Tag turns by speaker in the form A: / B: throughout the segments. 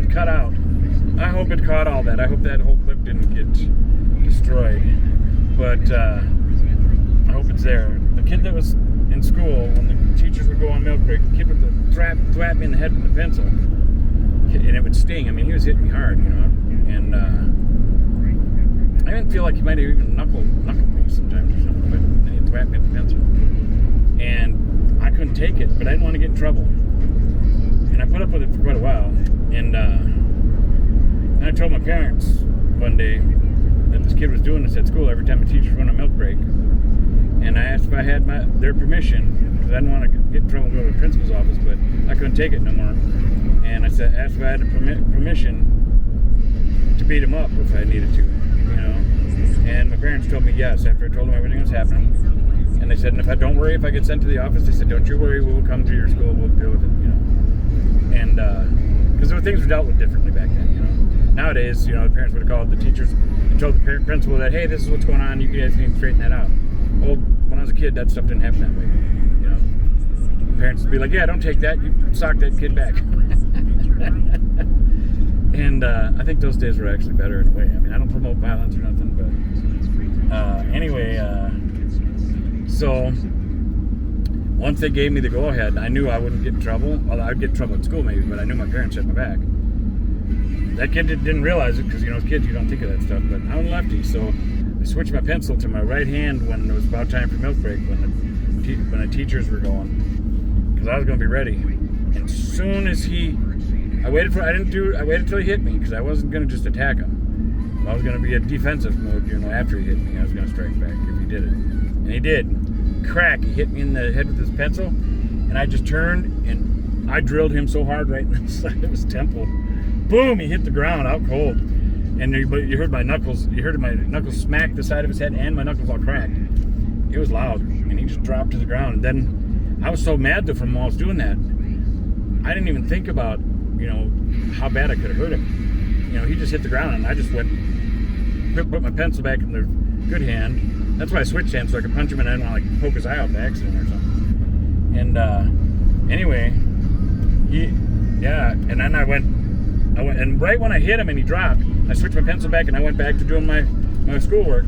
A: it cut out. I hope it caught all that. I hope that whole clip didn't get destroyed. But I hope it's there. The kid that was in school, when the teachers would go on milk break, the kid would thwap me in the head with a pencil. And it would sting. I mean, he was hitting me hard, you know. And I didn't feel like he might have even knuckled me sometimes or something. But then he'd thwap me with a pencil. And I couldn't take it, but I didn't want to get in trouble. And I put up with it for quite a while. And I told my parents one day that this kid was doing this at school every time the teachers went on milk break. And I asked if I had their permission, because I didn't want to get in trouble and go to the principal's office, but I couldn't take it no more. And I asked if I had permission to beat him up if I needed to, you know. And my parents told me yes after I told them everything was happening. And they said, and if I don't worry if I get sent to the office, they said, don't you worry, we'll come to your school, we'll deal with it, you know. And because things were dealt with differently back then, you know. Nowadays, you know, the parents would have called the teachers and told the principal that, hey, this is what's going on, you guys need to straighten that out. Well, when I was a kid, that stuff didn't happen that way, you know. Parents would be like, yeah, don't take that, you sock that kid back. And I think those days were actually better in a way. I mean, I don't promote violence or nothing, but anyway, so once they gave me the go-ahead, I knew I wouldn't get in trouble. Well, I'd get in trouble at school maybe, but I knew my parents had my back. That kid didn't realize it because, you know, as kids, you don't think of that stuff, but I'm a lefty, so I switched my pencil to my right hand when it was about time for milk break, when the teachers were going, because I was going to be ready. And as soon as I waited till he hit me, because I wasn't going to just attack him. I was going to be a defensive mode, you know, after he hit me. I was going to strike back if he did it. And he did. Crack, he hit me in the head with his pencil, and I just turned, and I drilled him so hard right in the side of his temple. Boom, he hit the ground out cold. And you heard my knuckles smack the side of his head, and my knuckles all cracked. It was loud, and he just dropped to the ground. And then I was so mad though from while I was doing that, I didn't even think about, you know, how bad I could have hurt him. You know, he just hit the ground, and I just put my pencil back in the good hand. That's why I switched hands, so I could punch him, and I didn't want to like poke his eye out by accident or something. And anyway, and then I went, and right when I hit him and he dropped, I switched my pencil back, and I went back to doing my schoolwork.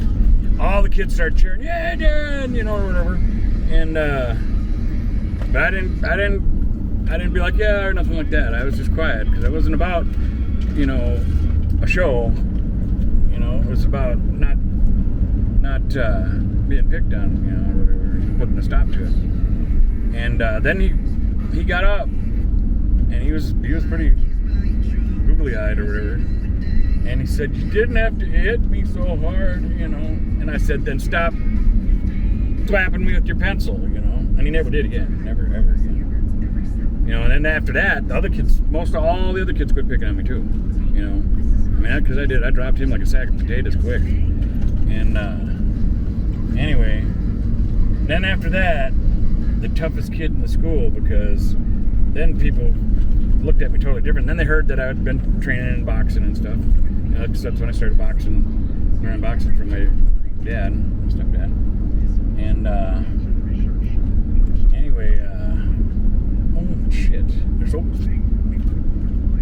A: All the kids started cheering, yeah, Darren, you know, or whatever. And but I didn't be like, yeah, or nothing like that. I was just quiet, because it wasn't about, you know, a show. You know, it was about not being picked on, you know, or whatever, putting a stop to it. And then he got up, and he was pretty googly-eyed or whatever. And he said, you didn't have to hit me so hard, you know. And I said, then stop slapping me with your pencil, you know. And he never did again, never, ever again. You know, and then after that, all the other kids quit picking on me too. You know, I mean, because I dropped him like a sack of potatoes quick. And anyway, then after that, the toughest kid in the school, because then people looked at me totally different. Then they heard that I had been training in boxing and stuff. You know, that's when I started learning boxing from my dad, my stepdad. And anyway, oh shit! I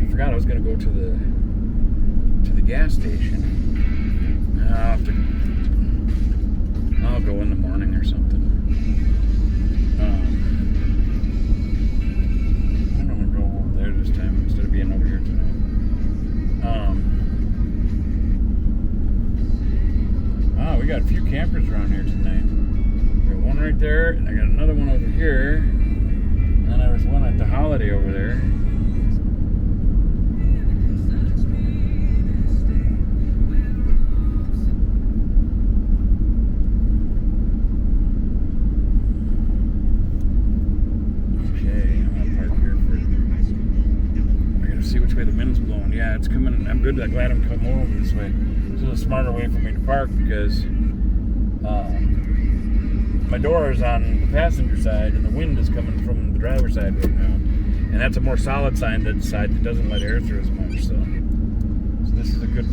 A: forgot I was gonna go to the gas station. I'll go in the morning or something. I'm gonna go over there this time instead of being over here tonight. We got a few campers around here tonight. We got one right there, and I got another one over here. And there was one at the Holiday over there. See which way the wind's blowing. Yeah, it's coming. I'm good. I'm glad I'm coming over this way. It's a little smarter way for me to park, because my door is on the passenger side and the wind is coming from the driver's side right now. And that's a more solid side that doesn't let air through as much. So this is a good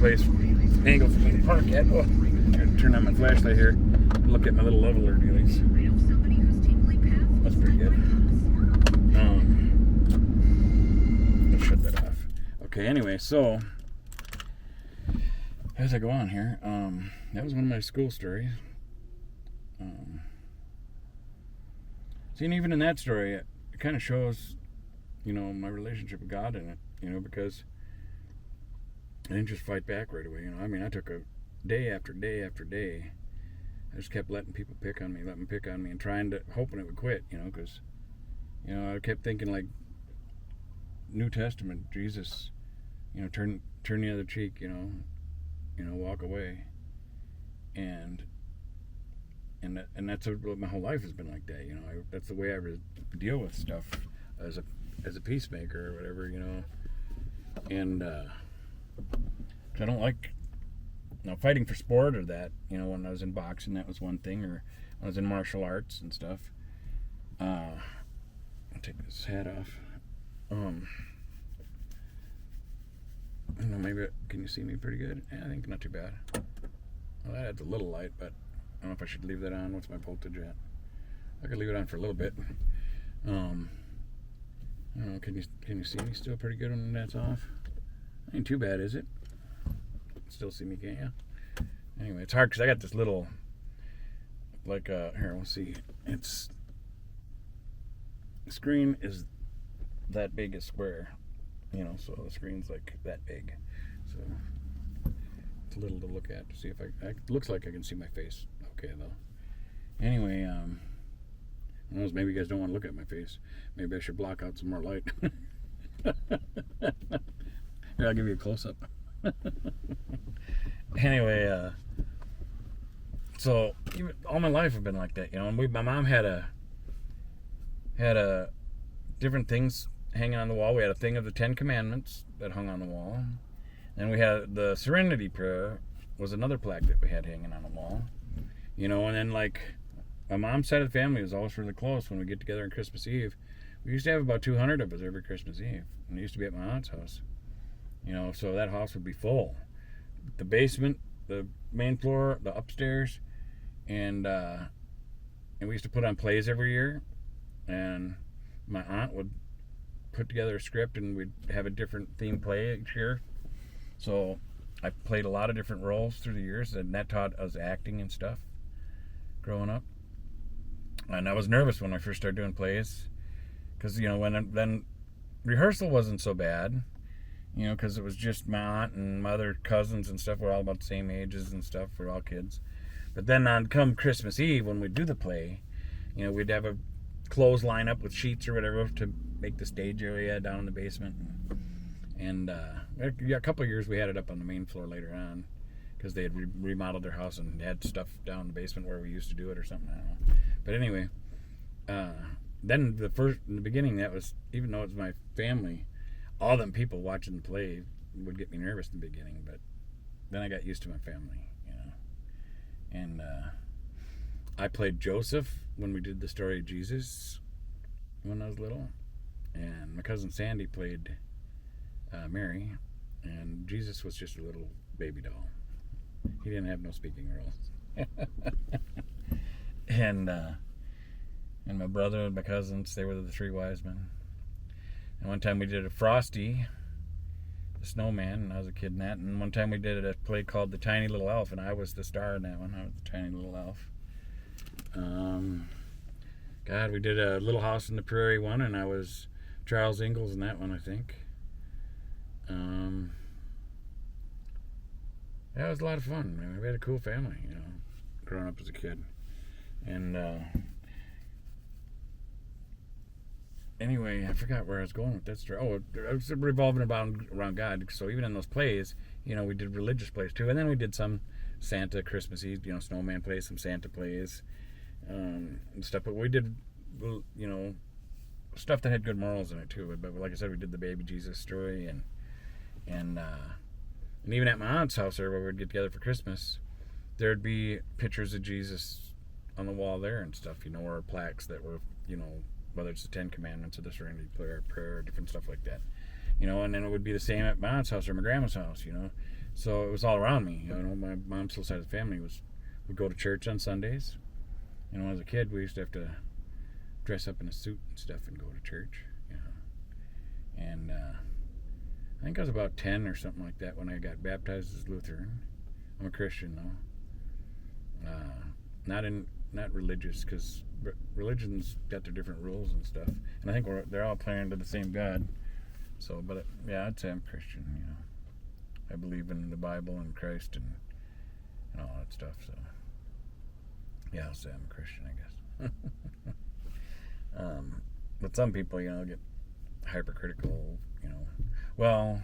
A: angle for me to park at. Oh, I'm going to turn on my flashlight here and look at my little leveler dealies. That's pretty good. Shut that off. Okay, anyway, so as I go on here, that was one of my school stories. See, and even in that story, it kind of shows, my relationship with God in it, because I didn't just fight back right away. I took a day after day after day. I just kept letting people pick on me, and hoping it would quit, because, I kept thinking, like, New Testament, Jesus, turn the other cheek, walk away. And that's what my whole life has been like that, that's the way I deal with stuff as a peacemaker or whatever, and I don't like fighting for sport or that, when I was in boxing, that was one thing, or when I was in martial arts and stuff. I'll take this hat off. I don't know, maybe, can you see me pretty good? Yeah, I think not too bad. Well, that adds a little light, but I don't know if I should leave that on. What's my voltage at? I could leave it on for a little bit. I don't know, can you see me still pretty good when that's off? Ain't too bad, is it? Still see me, can't you? Anyway, it's hard because I got this little, here, we'll see. The screen is that big a square, so the screen's like that big. So it's a little to look at to see if it looks like I can see my face. Okay, though. Anyway, who knows, maybe you guys don't want to look at my face. Maybe I should block out some more light. Here, I'll give you a close-up. Anyway, so all my life I've been like that, and my mom had a different things hanging on the wall. We had a thing of the 10 Commandments that hung on the wall, and we had the Serenity Prayer was another plaque that we had hanging on the wall, and then, like, my mom's side of the family was always really close. When we get together on Christmas Eve, we used to have about 200 of us every Christmas Eve, and it used to be at my aunt's house. So that house would be full. The basement, the main floor, the upstairs, and we used to put on plays every year. And my aunt would put together a script, and we'd have a different theme play each year. So I played a lot of different roles through the years, and that taught us acting and stuff growing up. And I was nervous when I first started doing plays, because then rehearsal wasn't so bad. Because it was just my aunt and my other cousins and stuff. We're all about the same ages and stuff. We're all kids. But then on come Christmas Eve, when we'd do the play, we'd have a clothesline up with sheets or whatever to make the stage area down in the basement. And a couple of years we had it up on the main floor later on, because they had remodeled their house and had stuff down in the basement where we used to do it or something. I don't know. But anyway, then in the beginning, that was, even though it was my family, all them people watching the play would get me nervous in the beginning, but then I got used to my family, And I played Joseph when we did the story of Jesus when I was little, and my cousin Sandy played Mary, and Jesus was just a little baby doll. He didn't have no speaking roles. And my brother and my cousins, they were the three wise men. And one time we did a Frosty, the snowman, and I was a kid in that. And one time we did a play called The Tiny Little Elf, and I was the star in that one. I was the tiny little elf. We did a Little House in the Prairie one, and I was Charles Ingalls in that one, I think. Yeah, it was a lot of fun. Man, we had a cool family, growing up as a kid. And anyway, I forgot where I was going with that story. Oh, it was revolving around God. So even in those plays, we did religious plays too. And then we did some Santa Christmas Eve, snowman plays, some Santa plays, and stuff. But we did, stuff that had good morals in it too. But like I said, we did the baby Jesus story, and even at my aunt's house there, where we'd get together for Christmas, there'd be pictures of Jesus on the wall there and stuff, or plaques that were, whether it's the 10 Commandments or the Serenity Prayer or different stuff like that, and then it would be the same at my aunt's house or my grandma's house, so it was all around me. My mom's whole side of the family would go to church on Sundays. As a kid, we used to have to dress up in a suit and stuff and go to church, and I think I was about 10 or something like that when I got baptized as Lutheran. I'm a Christian though. Not religious, because religion's got their different rules and stuff, and I think they're all praying to the same God. So, but yeah, I'd say I'm Christian. I believe in the Bible and Christ and all that stuff. So, yeah, I'll say I'm a Christian, I guess. But some people, get hypercritical. Well,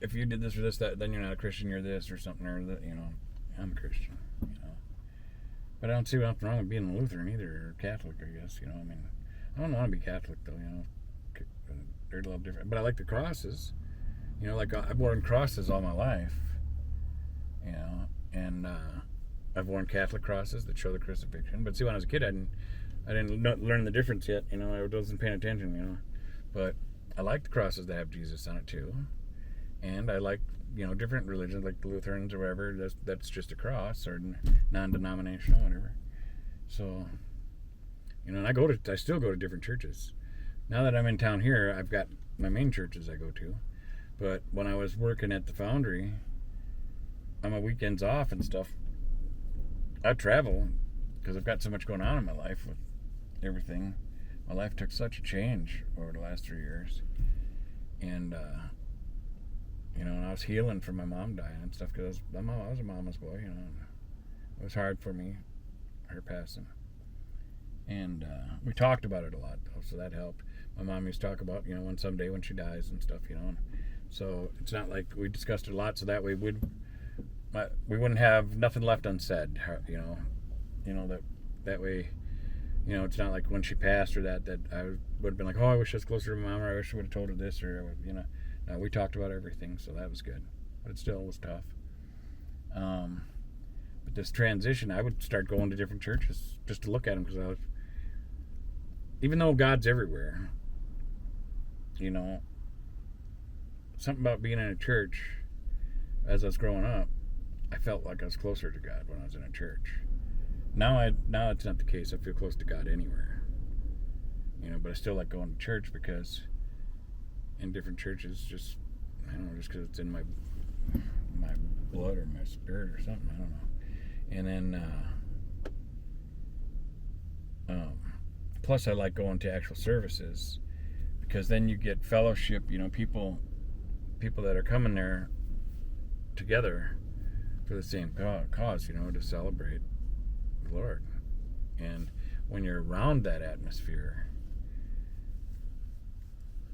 A: if you did this or this, that, then you're not a Christian. You're this or something or that. I'm a Christian. But I don't see nothing wrong with being a Lutheran either, or Catholic, I guess. I don't want to be Catholic though. They're a little different. But I like the crosses. Like I've worn crosses all my life. And I've worn Catholic crosses that show the crucifixion. But see, when I was a kid, I didn't learn the difference yet. I wasn't paying attention. But I like the crosses that have Jesus on it too. And I like different religions like the Lutherans or whatever. That's just a cross, or non-denominational, whatever. So, and I still go to different churches. Now that I'm in town here, I've got my main churches I go to. But when I was working at the foundry, on my weekends off and stuff, I travel because I've got so much going on in my life with everything. My life took such a change over the last 3 years, and and I was healing from my mom dying and stuff, because I was a mama's boy. It was hard for me, her passing, and we talked about it a lot though, so that helped. My mom used to talk about when someday when she dies and stuff, and so it's not like we discussed it a lot, so that way we wouldn't have nothing left unsaid, that way. It's not like when she passed or that I would have been like, oh, I wish I was closer to my mom, or I wish I would have told her this, or no, we talked about everything, so that was good. But it still was tough. But this transition, I would start going to different churches just to look at them, because even though God's everywhere, something about being in a church as I was growing up, I felt like I was closer to God when I was in a church. Now it's not the case. I feel close to God anywhere. But I still like going to church, because in different churches, just because it's in my blood or my spirit or something, I don't know. And then plus I like going to actual services, because then you get fellowship, people that are coming there together for the same cause, to celebrate the Lord. And when you're around that atmosphere,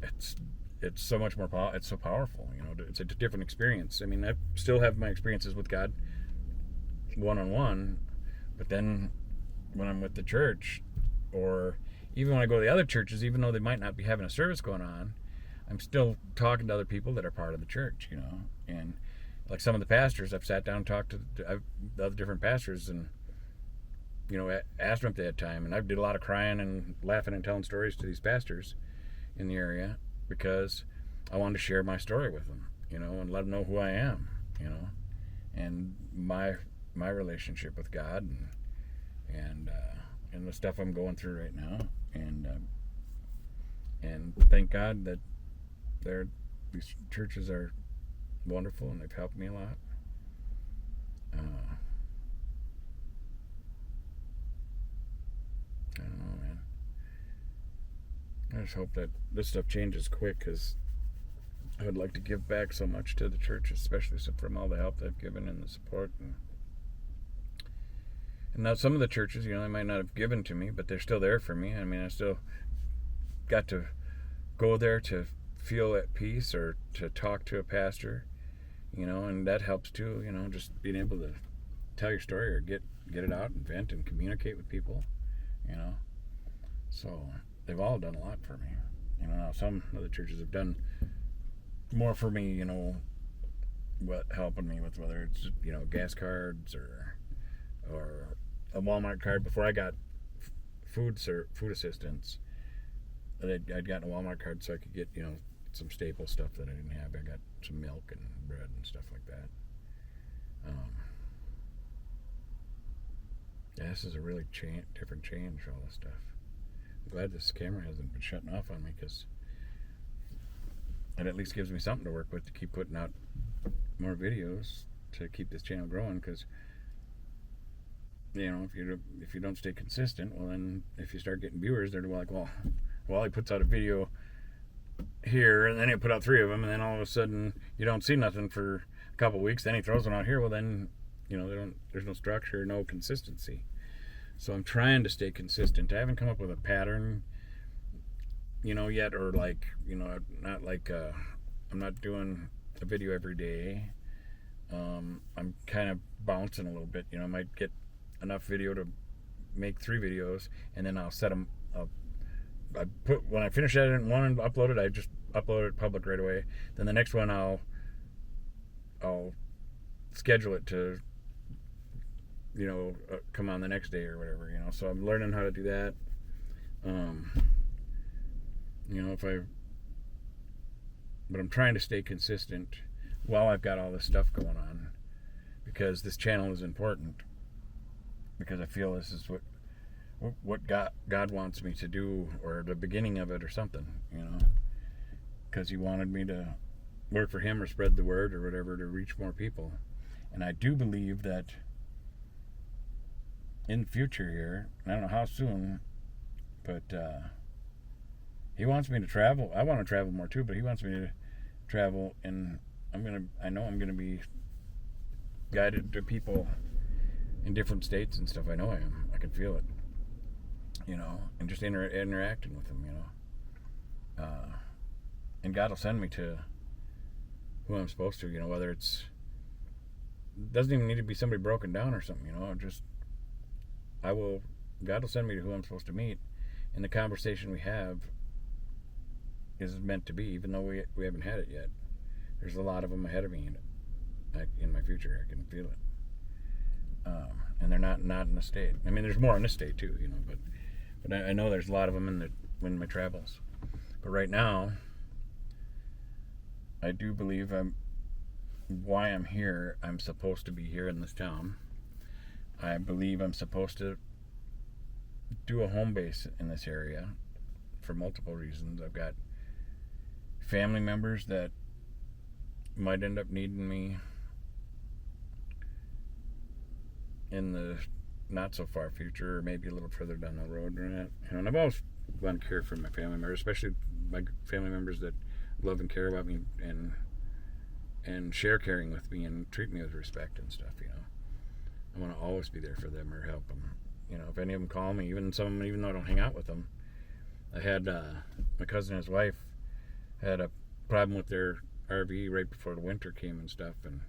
A: it's so much more it's so powerful. It's a different experience. I still have my experiences with God one-on-one, but then when I'm with the church, or even when I go to the other churches, even though they might not be having a service going on, I'm still talking to other people that are part of the church, and like some of the pastors, I've sat down and talked to the other different pastors, and asked them if they had time, and I did a lot of crying and laughing and telling stories to these pastors in the area, because I wanted to share my story with them, and let them know who I am, and my relationship with God, and the stuff I'm going through right now, and thank God that these churches are wonderful, and they've helped me a lot. I don't know, man. I just hope that this stuff changes quick, because I would like to give back so much to the church, especially from all the help they've given and the support. And now some of the churches, they might not have given to me, but they're still there for me. I still got to go there to feel at peace, or to talk to a pastor, and that helps too, just being able to tell your story, or get it out and vent and communicate with people, So they've all done a lot for me. Now some other churches have done more for me, helping me with whether it's, gas cards or a Walmart card. Before I got food assistance, I'd gotten a Walmart card so I could get, some staple stuff that I didn't have. I got some milk and bread and stuff like that. Yeah, this is a really different change, all this stuff. I'm glad this camera hasn't been shutting off on me, because it at least gives me something to work with to keep putting out more videos to keep this channel growing. Because if you don't stay consistent, well, then if you start getting viewers, they're like, well, he puts out a video here, and then he put out 3 of them, and then all of a sudden you don't see nothing for a couple weeks. Then he throws one out here. Well, then there's no structure, no consistency. So I'm trying to stay consistent. I haven't come up with a pattern, yet, or not like I'm not doing a video every day. I'm kind of bouncing a little bit. I might get enough video to make 3 videos, and then I'll set them up. When I finish editing one and upload it, I just upload it public right away. Then the next one I'll schedule it to come on the next day or whatever. So I'm learning how to do that. But I'm trying to stay consistent while I've got all this stuff going on, because this channel is important, because I feel this is what God wants me to do, or the beginning of it or something, because he wanted me to work for him or spread the word or whatever to reach more people. And I do believe that in the future here, I don't know how soon, but he wants me to travel. I want to travel more too, but he wants me to travel, and I know I'm gonna be guided to people in different states and stuff. I know I am. I can feel it, and just interacting with them, and God will send me to who I'm supposed to, whether doesn't even need to be somebody broken down or something, God will send me to who I'm supposed to meet, and the conversation we have is meant to be, even though we haven't had it yet. There's a lot of them ahead of me in my future. I can feel it. And they're not in the state. I mean, there's more in this state too, but I know there's a lot of them in my travels. But right now, I do believe why I'm here. I'm supposed to be here in this town. I believe I'm supposed to do a home base in this area for multiple reasons. I've got family members that might end up needing me in the not so far future, or maybe a little further down the road. And I've always wanted to care for my family members, especially my family members that love and care about me and share caring with me and treat me with respect and stuff. I want to always be there for them or help them. If any of them call me, even though I don't hang out with them. I had my cousin and his wife had a problem with their RV right before the winter came and stuff, and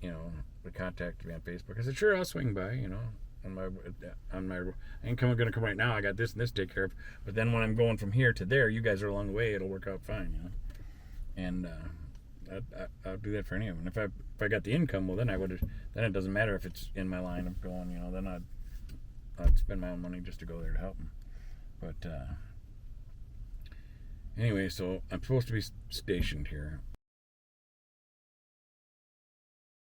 A: they contacted me on Facebook. I said, sure, I'll swing by, on my I ain't going to come right now. I got this and this to take care of. But then when I'm going from here to there, you guys are along the way. It'll work out fine, And I'll do that for any of them. And if I got the income, well, then it doesn't matter if it's in my line of going, then I'd spend my own money just to go there to help them. But anyway, so I'm supposed to be stationed here.